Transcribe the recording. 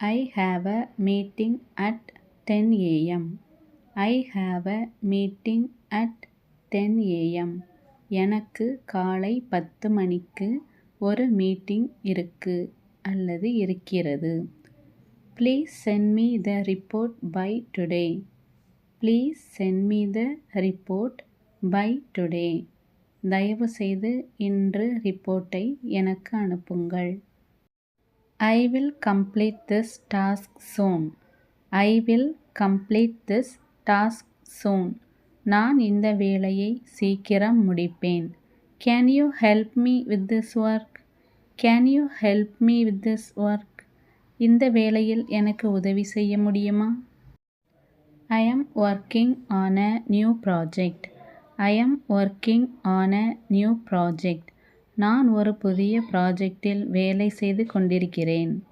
I have a meeting at 10 a.m. I have a meeting at 10 a.m. எனக்கு காலை 10 மணிக்கு ஒரு மீட்டிங் இருக்கு அல்லது இருக்கிறது. Please send me the report by today. Please send me the report by today. தயவுசெய்து இன்று ரிப்போர்ட்டை எனக்கு அனுப்புங்கள். I will complete this task soon. I will complete this task soon. நான் இந்த வேலையை சீக்கிரம் முடிப்பேன். Can you help me with this work? Can you help me with this work? இந்த வேலையில் எனக்கு உதவி செய்ய முடியுமா? I am working on a new project. I am working on a new project. நான் ஒரு புதிய ப்ராஜெக்டில் வேலை செய்து கொண்டிருக்கிறேன்.